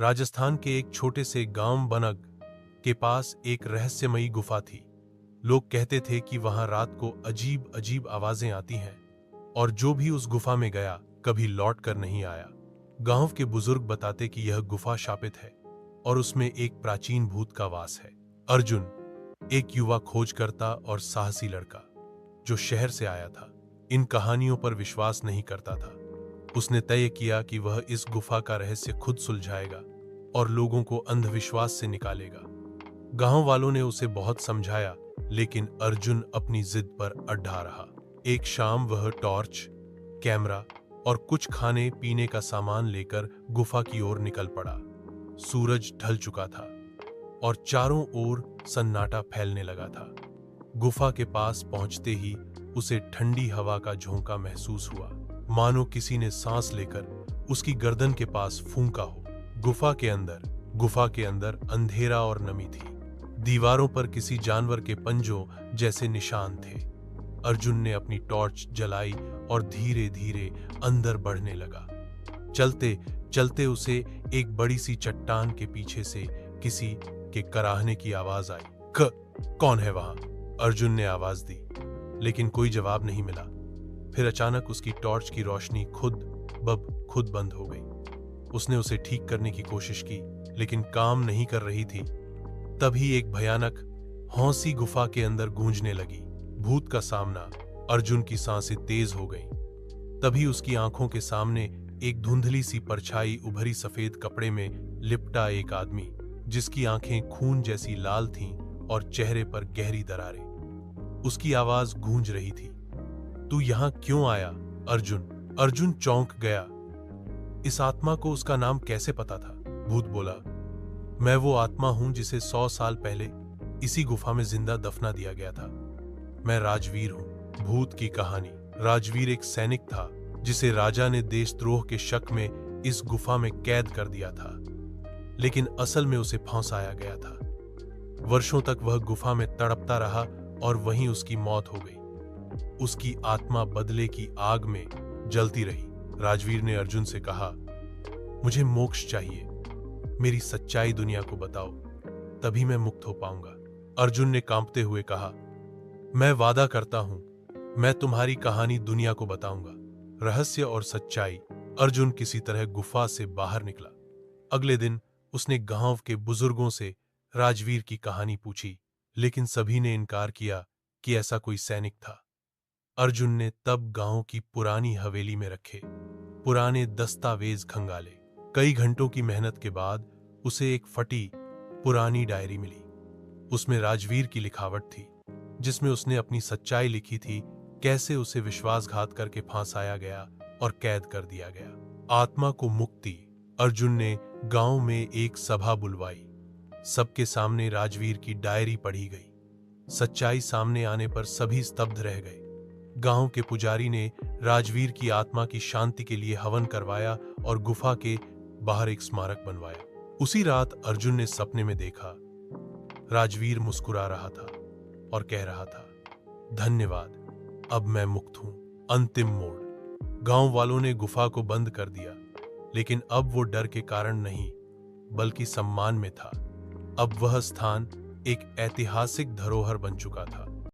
राजस्थान के एक छोटे से गांव बनग के पास एक रहस्यमयी गुफा थी। लोग कहते थे कि वहां रात को अजीब अजीब आवाजें आती हैं और जो भी उस गुफा में गया कभी लौट कर नहीं आया। गांव के बुजुर्ग बताते कि यह गुफा शापित है और उसमें एक प्राचीन भूत का वास है। अर्जुन, एक युवा खोजकर्ता और साहसी लड़का जो शहर से आया था, इन कहानियों पर विश्वास नहीं करता था। उसने तय किया कि वह इस गुफा का रहस्य खुद सुलझाएगा और लोगों को अंधविश्वास से निकालेगा। गांव वालों ने उसे बहुत समझाया, लेकिन अर्जुन अपनी जिद पर अड़ा रहा। एक शाम वह टॉर्च, कैमरा और कुछ खाने पीने का सामान लेकर गुफा की ओर निकल पड़ा। सूरज ढल चुका था और चारों ओर सन्नाटा फैलने लगा था। गुफा के पास पहुंचते ही उसे ठंडी हवा का झोंका महसूस हुआ, मानो किसी ने सांस लेकर उसकी गर्दन के पास फूंका हो। गुफा के अंदर अंधेरा और नमी थी। दीवारों पर किसी जानवर के पंजों जैसे निशान थे। अर्जुन ने अपनी टॉर्च जलाई और धीरे धीरे अंदर बढ़ने लगा। चलते चलते उसे एक बड़ी सी चट्टान के पीछे से किसी के कराहने की आवाज आई। कौन है वहां? अर्जुन ने आवाज दी, लेकिन कोई जवाब नहीं मिला। फिर अचानक उसकी टॉर्च की रोशनी खुद बंद हो गई। उसने उसे ठीक करने की कोशिश की, लेकिन काम नहीं कर रही थी। तभी एक भयानक हौंसी गुफा के अंदर गूंजने लगी। भूत का सामना। अर्जुन की सांसें तेज हो गईं। तभी उसकी आंखों के सामने एक धुंधली सी परछाई उभरी। सफेद कपड़े में लिपटा एक आदमी, जिसकी आंखें खून जैसी लाल थीं और चेहरे पर गहरी दरारें। उसकी आवाज गूंज रही थी, तू यहां क्यों आया अर्जुन? अर्जुन चौंक गया। इस आत्मा को उसका नाम कैसे पता था? भूत बोला, मैं वो आत्मा हूं जिसे 100 साल पहले इसी गुफा में जिंदा दफना दिया गया था। मैं राजवीर हूं। भूत की कहानी। राजवीर एक सैनिक था जिसे राजा ने देशद्रोह के शक में इस गुफा में कैद कर दिया था, लेकिन असल में उसे फंसाया गया था। वर्षों तक वह गुफा में तड़पता रहा और वहीं उसकी मौत हो गई। उसकी आत्मा बदले की आग में जलती रही। राजवीर ने अर्जुन से कहा, मुझे मोक्ष चाहिए, मेरी सच्चाई दुनिया को बताओ, तभी मैं मुक्त हो पाऊंगा। अर्जुन ने कांपते हुए कहा, मैं वादा करता हूं, मैं तुम्हारी कहानी दुनिया को बताऊंगा, रहस्य और सच्चाई। अर्जुन किसी तरह गुफा से बाहर निकला। अगले दिन उसने गांव के बुजुर्गों से राजवीर की कहानी पूछी, लेकिन सभी ने इनकार किया कि ऐसा कोई सैनिक था। अर्जुन ने तब गांव की पुरानी हवेली में रखे पुराने दस्तावेज खंगाले। कई घंटों की मेहनत के बाद उसे एक फटी पुरानी डायरी मिली। उसमें राजवीर की लिखावट थी, जिसमें उसने अपनी सच्चाई लिखी थी, कैसे उसे विश्वासघात करके फांसाया गया और कैद कर दिया गया। आत्मा को मुक्ति। अर्जुन ने गांव में एक सभा बुलवाई। सबके सामने राजवीर की डायरी पढ़ी गई। सच्चाई सामने आने पर सभी स्तब्ध रह गए। गांव के पुजारी ने राजवीर की आत्मा की शांति के लिए हवन करवाया और गुफा के बाहर एक स्मारक बनवाया। उसी रात अर्जुन ने सपने में देखा, राजवीर मुस्कुरा रहा था और कह रहा था, धन्यवाद, अब मैं मुक्त हूं। अंतिम मोड़। गांव वालों ने गुफा को बंद कर दिया, लेकिन अब वो डर के कारण नहीं, बल्कि सम्मान में था। अब वह स्थान एक ऐतिहासिक धरोहर बन चुका था।